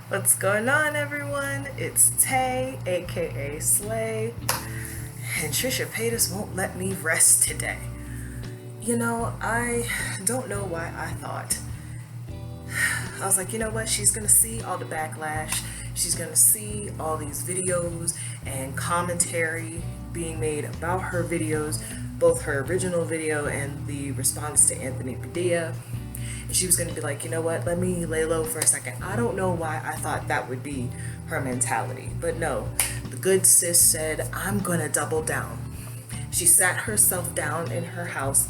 What's going on, everyone? It's Tay, aka Slay, and Trisha Paytas won't let me rest today. I don't know why I was like, you know what? She's gonna see all the backlash. She's gonna see all these videos and commentary being made about her videos, both her original video and the response to Anthony Padilla. And she was gonna be like, you know what? Let me lay low for a second. I don't know why I thought that would be her mentality, but no. The good sis said, I'm gonna double down. She sat herself down in her house,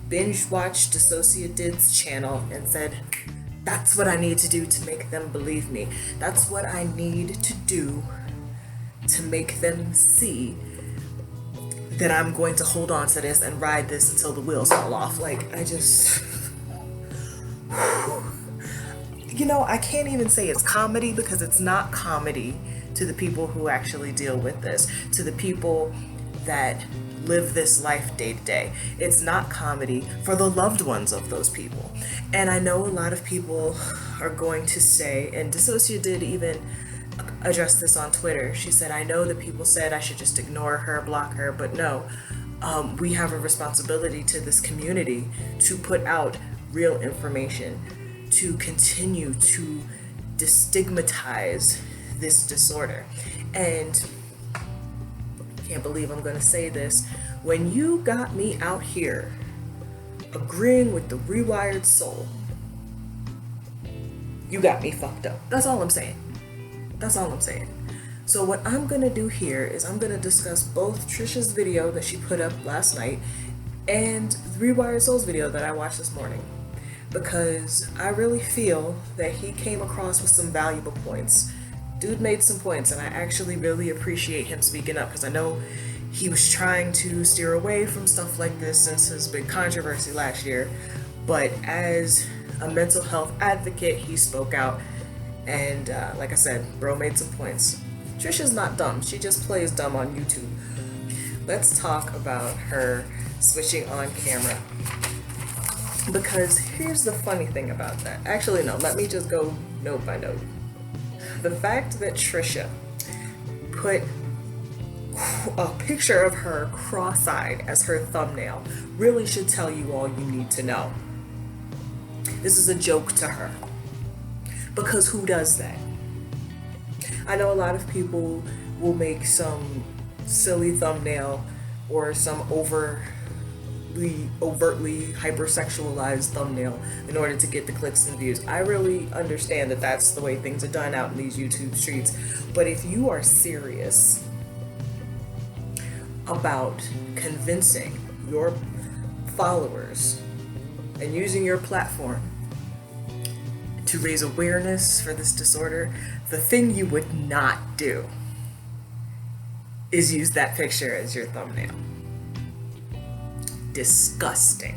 binge watched Dissociated's channel, and said, that's what I need to do to make them believe me. That's what I need to do to make them see that I'm going to hold on to this and ride this until the wheels fall off. I can't even say it's comedy because it's not comedy to the people who actually deal with this, to the people that live this life day to day. It's not comedy for the loved ones of those people. And I know a lot of people are going to say, and Dissociate did even address this on Twitter. She said, I know that people said I should just ignore her, block her, but no. We have a responsibility to this community to put out real information, to continue to destigmatize this disorder. And I can't believe I'm going to say this. When you got me out here agreeing with the rewired soul, you got me fucked up. That's all I'm saying. That's all I'm saying. So what I'm going to do here is I'm going to discuss both Trisha's video that she put up last night and the Rewired Soul's video that I watched this morning, because I really feel that he came across with some valuable points. Dude made some points, and I actually really appreciate him speaking up, because I know he was trying to steer away from stuff like this since his big controversy last year, but as a mental health advocate, he spoke out, and like I said, bro made some points. Trisha's not dumb, she just plays dumb on YouTube. Let's talk about her switching on camera, because here's the funny thing about that. Actually, no, let me just go note by note. The fact that Trisha put a picture of her cross-eyed as her thumbnail really should tell you all you need to know. This is a joke to her, because who does that? I know a lot of people will make some silly thumbnail or some overtly hypersexualized thumbnail in order to get the clicks and views. I really understand that that's the way things are done out in these YouTube streets. But if you are serious about convincing your followers and using your platform to raise awareness for this disorder, the thing you would not do is use that picture as your thumbnail. Disgusting.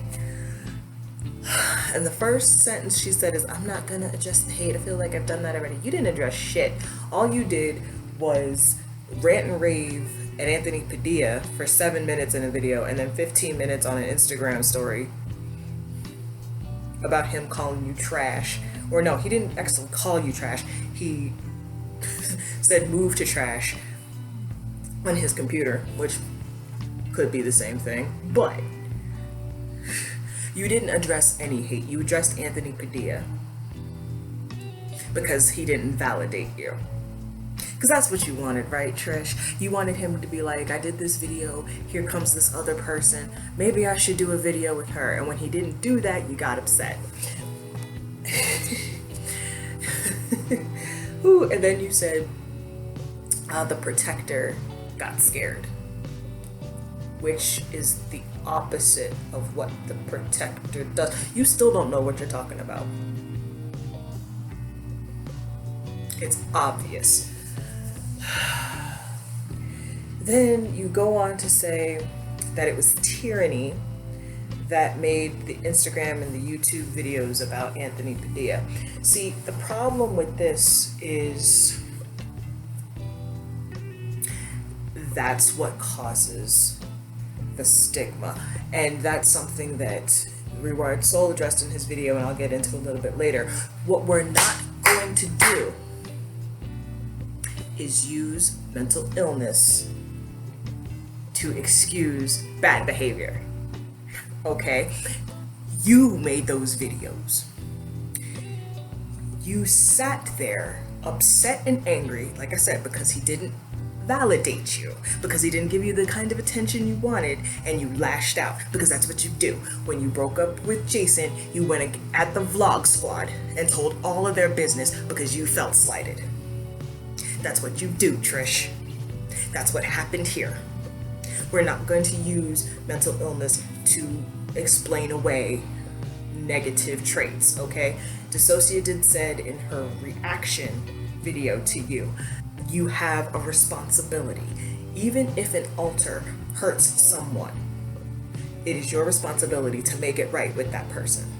And the first sentence she said is, I'm not gonna address the hate. I feel like I've done that already. You didn't address shit. All you did was rant and rave at Anthony Padilla for 7 minutes in a video and then 15 minutes on an Instagram story about him calling you trash. Or no, he didn't actually call you trash. He said move to trash on his computer, which could be the same thing. But you didn't address any hate. You addressed Anthony Padilla because he didn't validate you. Because that's what you wanted, right, Trish? You wanted him to be like, I did this video, here comes this other person, maybe I should do a video with her. And when he didn't do that, you got upset. Ooh, and then you said the protector got scared, which is the opposite of what the protector does. You still don't know what you're talking about. It's obvious. Then you go on to say that it was tyranny that made the Instagram and the YouTube videos about Anthony Padilla. See, the problem with this is that's what causes the stigma. And that's something that Rewired Soul addressed in his video, and I'll get into a little bit later. What we're not going to do is use mental illness to excuse bad behavior. Okay? You made those videos. You sat there upset and angry, like I said, because he didn't validate you, because he didn't give you the kind of attention you wanted, and you lashed out, because that's what you do. When you broke up with Jason, you went at the vlog squad and told all of their business because you felt slighted. That's what you do, Trish. That's what happened here. We're not going to use mental illness to explain away negative traits, okay? Dissociated said in her reaction video to you, you have a responsibility. Even if an alter hurts someone, it is your responsibility to make it right with that person.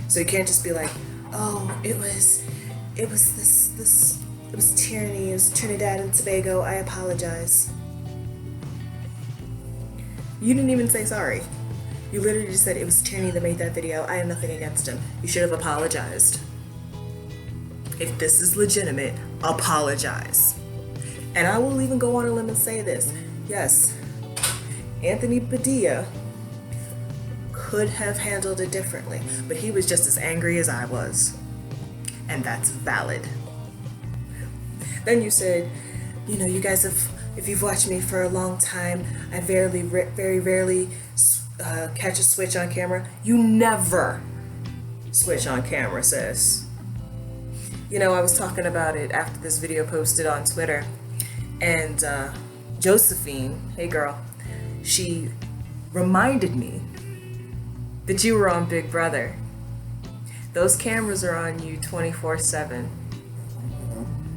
So you can't just be like, oh, it was tyranny, it was Trinidad and Tobago, I apologize. You didn't even say sorry. You literally just said it was tyranny that made that video. I have nothing against him. You should have apologized. If this is legitimate, apologize. And I will even go on a limb and say this. Yes, Anthony Padilla could have handled it differently, but he was just as angry as I was. And that's valid. Then you said, you know, you guys have, if you've watched me for a long time, I very rarely catch a switch on camera. You never switch on camera, sis. You know, I was talking about it after this video posted on Twitter, and Josephine, hey girl, she reminded me that you were on Big Brother. Those cameras are on you 24/7.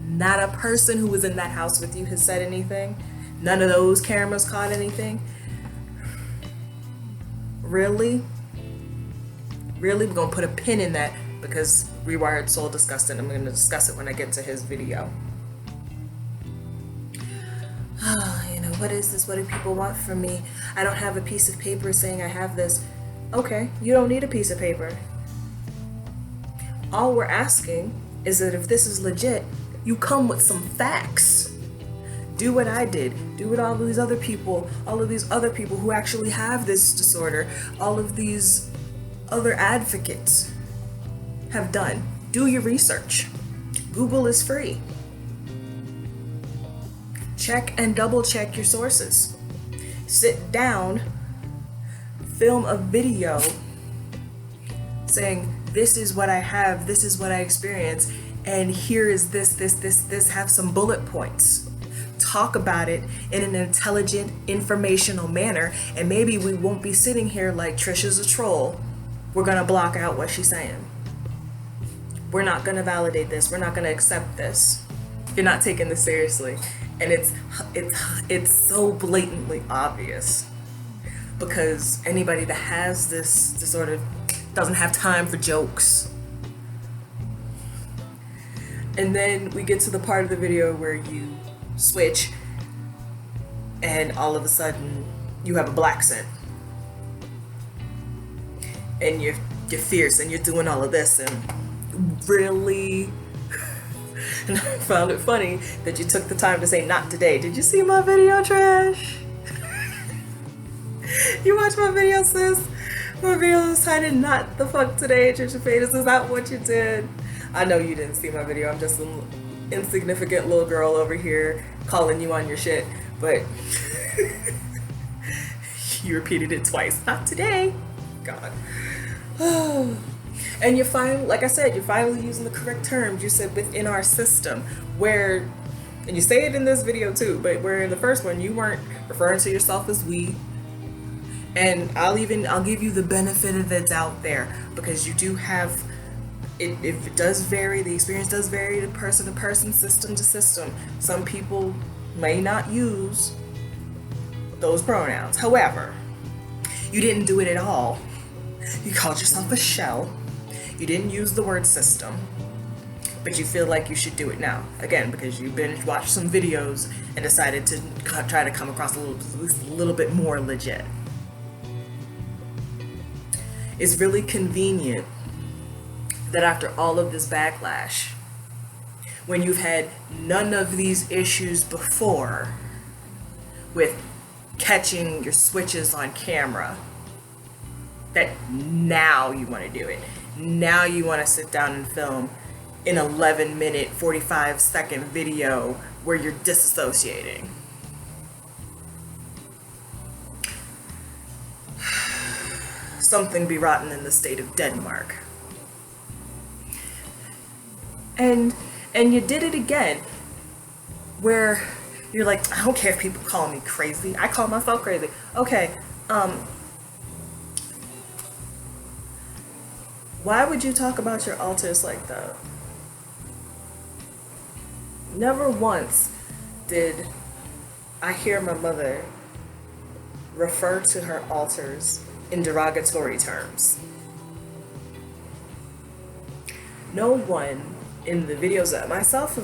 Not a person who was in that house with you has said anything. None of those cameras caught anything. Really? Really? We're gonna put a pin in that because Rewired Soul discussed it. I'm gonna discuss it when I get to his video. You know, what is this? What do people want from me? I don't have a piece of paper saying I have this. Okay, you don't need a piece of paper. All we're asking is that if this is legit, you come with some facts. Do what I did. Do what all of these other people who actually have this disorder, all of these other advocates have done. Do your research. Google is free. Check and double check your sources. Sit down, film a video saying, this is what I have, this is what I experience, and here is this, have some bullet points. Talk about it in an intelligent, informational manner, and maybe we won't be sitting here like Trisha's a troll. We're gonna block out what she's saying. We're not gonna validate this, we're not gonna accept this. You're not taking this seriously. And it's so blatantly obvious, because anybody that has this disorder doesn't have time for jokes. And then we get to the part of the video where you switch and all of a sudden you have a black scent and you're fierce and you're doing all of this, and really. And I found it funny that you took the time to say, not today. Did you see my video, Trash? You watched my video, sis? My video was titled, not the fuck today, Trisha Paytas. Is that what you did? I know you didn't see my video. I'm just an insignificant little girl over here calling you on your shit. But you repeated it twice. Not today. God. And you're finally, like I said, you're finally using the correct terms. You said within our system, where, and you say it in this video too, but where in the first one you weren't referring to yourself as we. And I'll give you the benefit of the doubt there, because you do have, if it does vary, the experience does vary to person, system to system. Some people may not use those pronouns. However, you didn't do it at all. You called yourself a shell. You didn't use the word system, but you feel like you should do it now. Again, because you binge watched some videos and decided to try to come across at least a little bit more legit. It's really convenient that after all of this backlash, when you've had none of these issues before with catching your switches on camera, that now you want to do it. Now you want to sit down and film an 11-minute, 45-second video where you're disassociating. Something be rotten in the state of Denmark. And you did it again, where you're like, I don't care if people call me crazy. I call myself crazy. Okay, why would you talk about your altars like that? Never once did I hear my mother refer to her altars in derogatory terms. No one in the videos that myself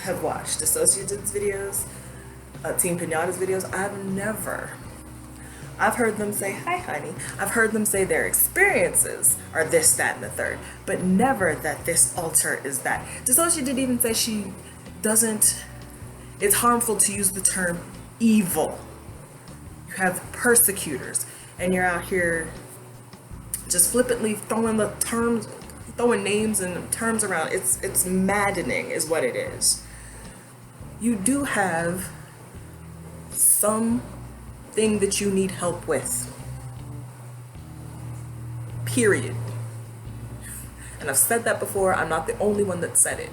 have watched, Dissociated's videos, Team Pinata's videos, I've heard them say, hi honey. I've heard them say their experiences are this, that, and the third, but never that this altar is that. Dissociated even says she doesn't, it's harmful to use the term evil. You have persecutors, and you're out here just flippantly throwing names and terms around. It's maddening is what it is. You do have something that you need help with. Period. And I've said that before, I'm not the only one that said it.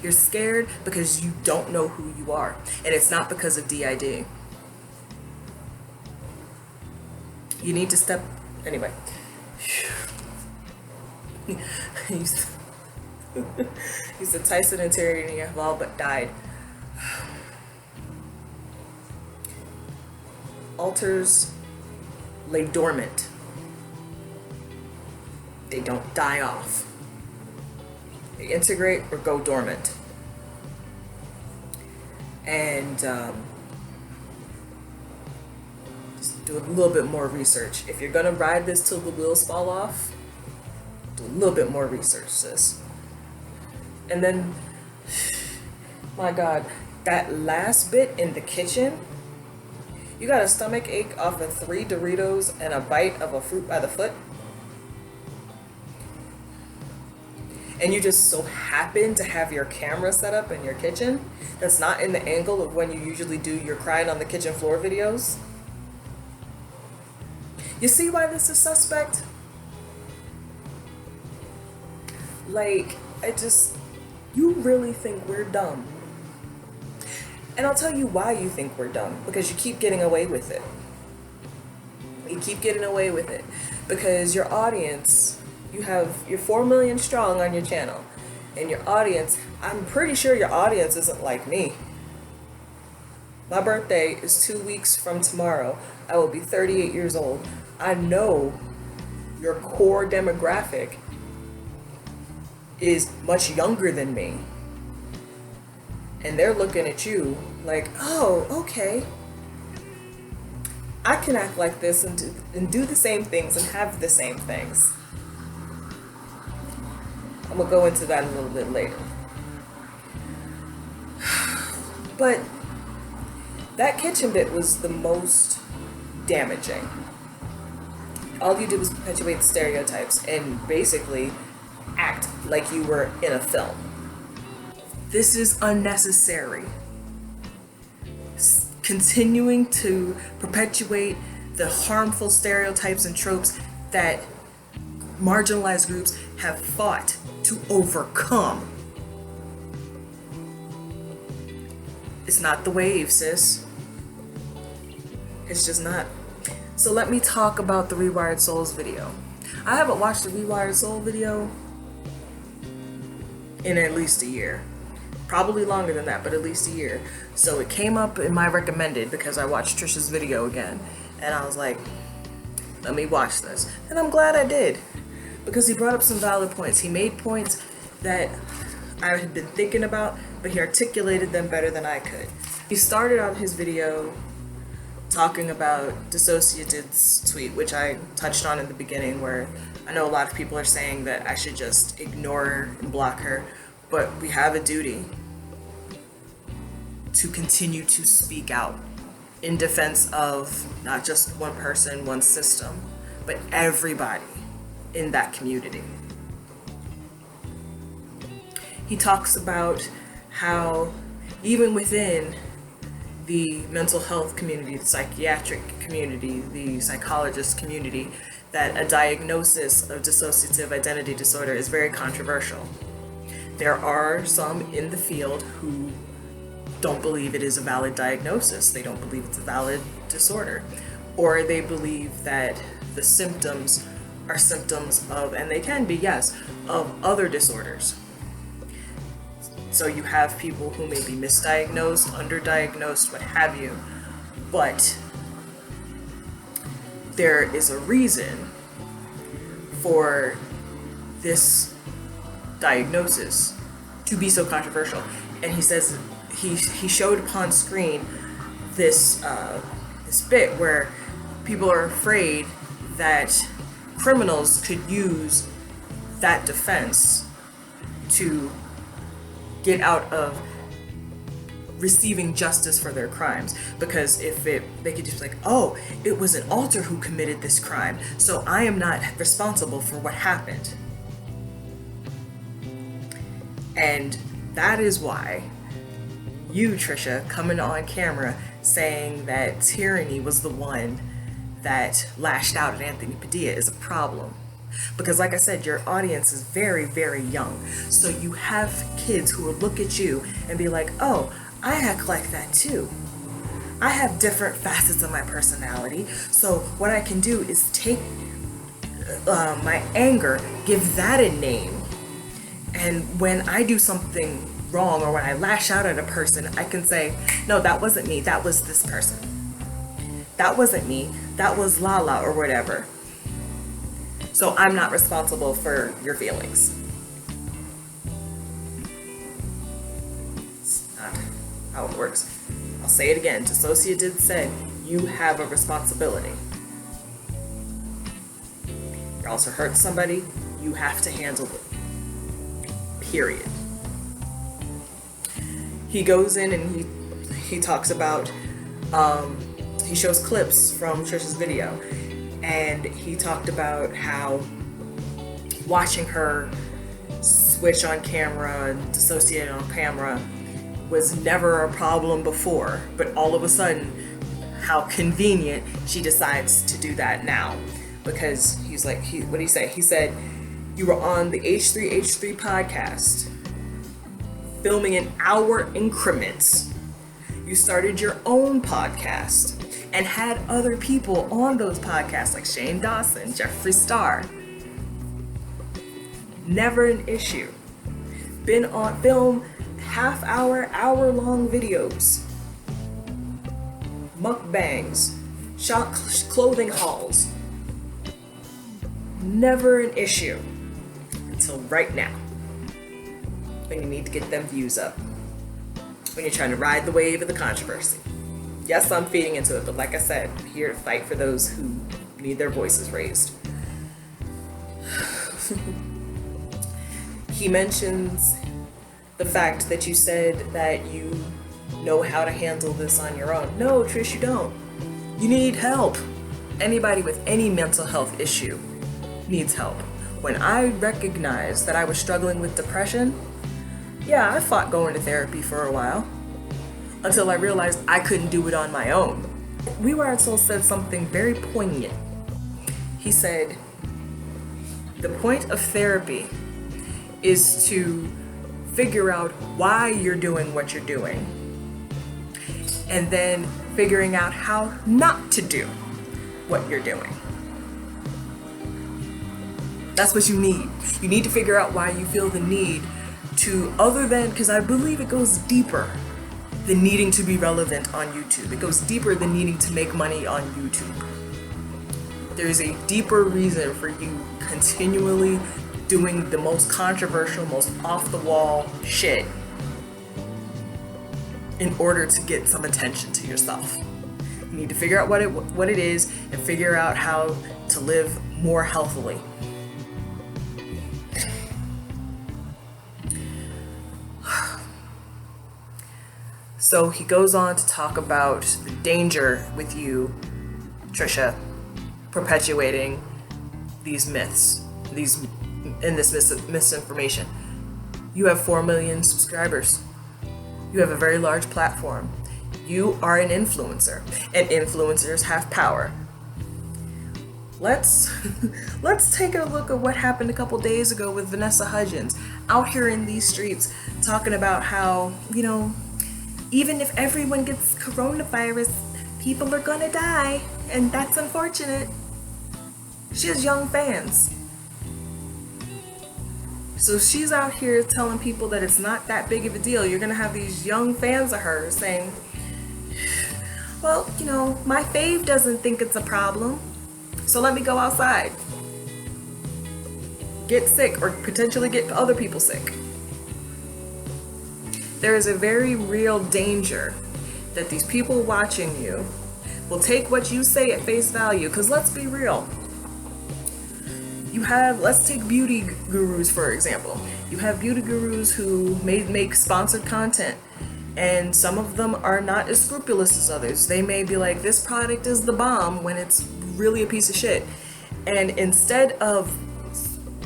You're scared because you don't know who you are. And it's not because of DID. You need to step, anyway. He's the Tyson and Tyranny have all but died. Altars lay dormant. They don't die off. They integrate or go dormant. And just do a little bit more research. If you're gonna ride this till the wheels fall off, do a little bit more research, sis. And then, my God, that last bit in the kitchen, you got a stomach ache off of 3 Doritos and a bite of a fruit by the foot, and you just so happen to have your camera set up in your kitchen that's not in the angle of when you usually do your crying on the kitchen floor videos. You see why this is suspect? Like, you really think we're dumb. And I'll tell you why you think we're dumb. Because you keep getting away with it. You keep getting away with it. Because your audience, you're 4 million strong on your channel. And your audience, I'm pretty sure your audience isn't like me. My birthday is 2 weeks from tomorrow. I will be 38 years old. I know your core demographic is much younger than me. And they're looking at you like, oh, okay. I can act like this and do the same things and have the same things. I'm gonna go into that a little bit later. But that kitchen bit was the most damaging. All you did was perpetuate stereotypes and basically act like you were in a film. This is unnecessary. Continuing to perpetuate the harmful stereotypes and tropes that marginalized groups have fought to overcome. It's not the wave, sis. It's just not. So let me talk about the Rewired Souls video. I haven't watched the Rewired Soul video in at least a year. Probably longer than that, but at least a year. So it came up in my recommended because I watched Trisha's video again. And I was like, let me watch this. And I'm glad I did. Because he brought up some valid points. He made points that I had been thinking about, but he articulated them better than I could. He started out his video talking about Dissociated's tweet, which I touched on in the beginning, where I know a lot of people are saying that I should just ignore and block her, But we have a duty to continue to speak out in defense of not just one person, one system, but everybody in that community. He talks about how even within the mental health community, the psychiatric community, the psychologist community, that a diagnosis of dissociative identity disorder is very controversial. There are some in the field who don't believe it is a valid diagnosis. They don't believe it's a valid disorder. Or they believe that the symptoms are symptoms of, and they can be, yes, of other disorders. So you have people who may be misdiagnosed, underdiagnosed, what have you, but there is a reason for this diagnosis to be so controversial. And he says he showed upon screen this bit where people are afraid that criminals could use that defense to get out of receiving justice for their crimes, because they could just be like, oh, it was an alter who committed this crime, so I am not responsible for what happened. And that is why you, Trisha, coming on camera saying that Tyranny was the one that lashed out at Anthony Padilla is a problem. Because like I said, your audience is very, very young. So you have kids who will look at you and be like, oh, I act like that too. I have different facets of my personality. So what I can do is take my anger, give that a name. And when I do something wrong or when I lash out at a person, I can say, no, that wasn't me. That was this person. That wasn't me. That was Lala or whatever. So I'm not responsible for your feelings. It's not how it works. I'll say it again. Dissociative said, you have a responsibility. You also hurt somebody, you have to handle it. Period. He goes in and he talks about, he shows clips from Trisha's video. And he talked about how watching her switch on camera and dissociate on camera was never a problem before, but all of a sudden, how convenient she decides to do that now. Because he's like, what did he say? He said, you were on the H3H3 podcast, filming in hour increments. You started your own podcast and had other people on those podcasts like Shane Dawson, Jeffree Star. Never an issue. Been on film half-hour, hour-long videos, mukbangs, shop clothing hauls. Never an issue until right now, when you need to get them views up, when you're trying to ride the wave of the controversy. Yes, I'm feeding into it, but like I said, I'm here to fight for those who need their voices raised. He mentions the fact that you said that you know how to handle this on your own. No, Trish, you don't. You need help. Anybody with any mental health issue needs help. When I recognized that I was struggling with depression, yeah, I fought going to therapy for a while, until I realized I couldn't do it on my own. Rewired Soul said something very poignant. He said, the point of therapy is to figure out why you're doing what you're doing, and then figuring out how not to do what you're doing. That's what you need. You need to figure out why you feel the need to, other than, because I believe it goes deeper than needing to be relevant on YouTube. It goes deeper than needing to make money on YouTube. There's a deeper reason for you continually doing the most controversial, most off-the-wall shit in order to get some attention to yourself. You need to figure out what it is and figure out how to live more healthily. So he goes on to talk about the danger with you, Trisha, perpetuating these myths, this misinformation. You have 4 million subscribers. You have a very large platform. You are an influencer, and influencers have power. Let's take a look at what happened a couple days ago with Vanessa Hudgens out here in these streets talking about how, even if everyone gets coronavirus, people are gonna die, and that's unfortunate. She has young fans. So she's out here telling people that it's not that big of a deal. You're gonna have these young fans of hers saying, well, my fave doesn't think it's a problem, so let me go outside. Get sick or potentially get other people sick. There is a very real danger that these people watching you will take what you say at face value, because let's be real. Let's take beauty gurus for example. You have beauty gurus who may make sponsored content, and some of them are not as scrupulous as others. They may be like, this product is the bomb, when it's really a piece of shit. And instead of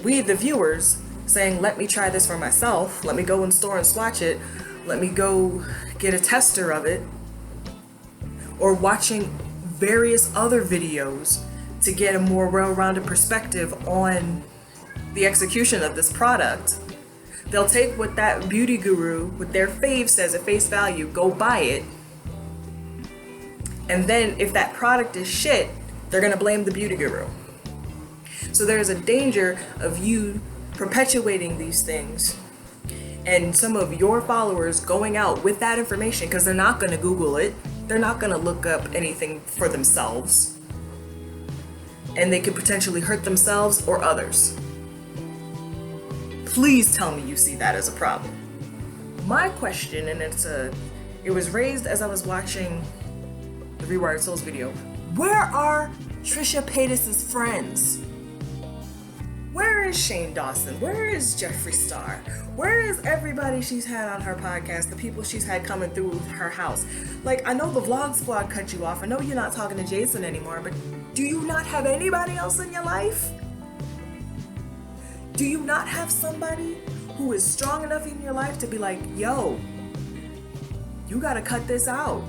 we, the viewers, saying, let me try this for myself, let me go in store and swatch it, let me go get a tester of it, or watching various other videos to get a more well-rounded perspective on the execution of this product, they'll take what that beauty guru with their fave says at face value, go buy it, and then if that product is shit, they're gonna blame the beauty guru. So there's a danger of you perpetuating these things and some of your followers going out with that information, because they're not gonna Google it, they're not gonna look up anything for themselves, and they could potentially hurt themselves or others. Please tell me you see that as a problem. My question, and it was raised as I was watching the Rewired Souls video. Where are Trisha Paytas's friends? Where is Shane Dawson? Where is Jeffree Star? Where is everybody she's had on her podcast, the people she's had coming through her house? Like, I know the Vlog Squad cut you off. I know you're not talking to Jason anymore, but do you not have anybody else in your life? Do you not have somebody who is strong enough in your life to be like, yo, you gotta cut this out?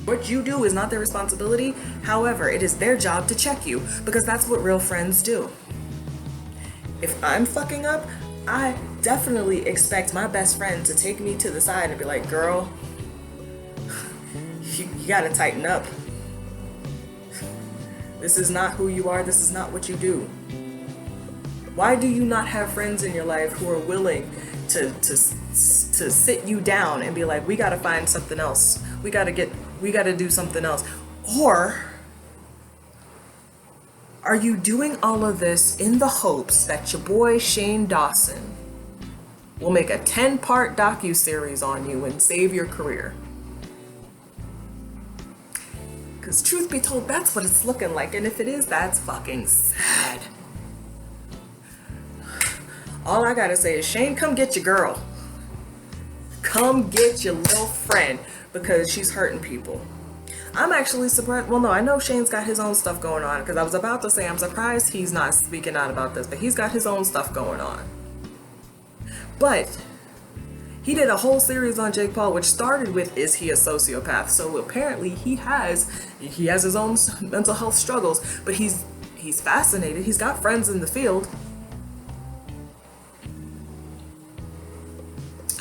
What you do is not their responsibility. However, it is their job to check you, because that's what real friends do. If I'm fucking up, I definitely expect my best friend to take me to the side and be like, girl, you gotta tighten up. This is not who you are. This is not what you do. Why do you not have friends in your life who are willing to sit you down and be like, we gotta find something else. We gotta do something else. Or are you doing all of this in the hopes that your boy Shane Dawson will make a 10-part docuseries on you and save your career? Because truth be told, that's what it's looking like. And if it is, that's fucking sad. All I gotta say is, Shane, come get your girl. Come get your little friend, because she's hurting people. I'm actually surprised. Well, no, I know Shane's got his own stuff going on, because I was about to say I'm surprised he's not speaking out about this, but he's got his own stuff going on. But he did a whole series on Jake Paul, which started with, is he a sociopath? So apparently he has his own mental health struggles, but he's fascinated. He's got friends in the field.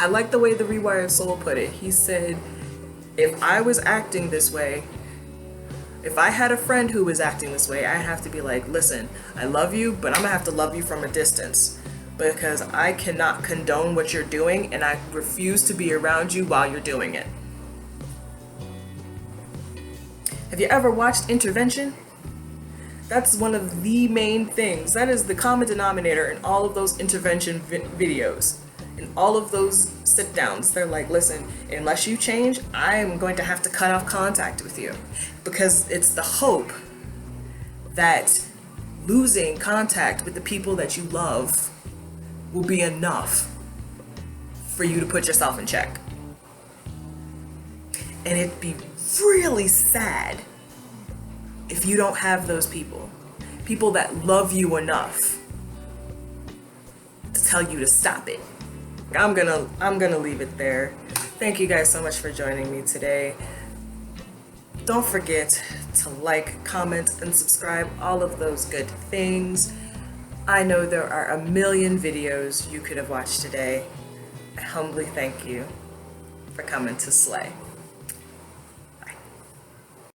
I like the way the Rewired Soul put it. He said, if I was acting this way, if I had a friend who was acting this way, I'd have to be like, listen, I love you, but I'm gonna have to love you from a distance, because I cannot condone what you're doing, and I refuse to be around you while you're doing it. Have you ever watched Intervention? That's one of the main things. That is the common denominator in all of those intervention videos. In all of those sit downs, they're like, listen, unless you change, I am going to have to cut off contact with you, because it's the hope that losing contact with the people that you love will be enough for you to put yourself in check. And it'd be really sad if you don't have those people. People that love you enough to tell you to stop it. I'm gonna leave it there. Thank you guys so much for joining me today. Don't forget to like, comment, and subscribe, all of those good things. I know there are a million videos you could have watched today. I humbly thank you for coming to slay.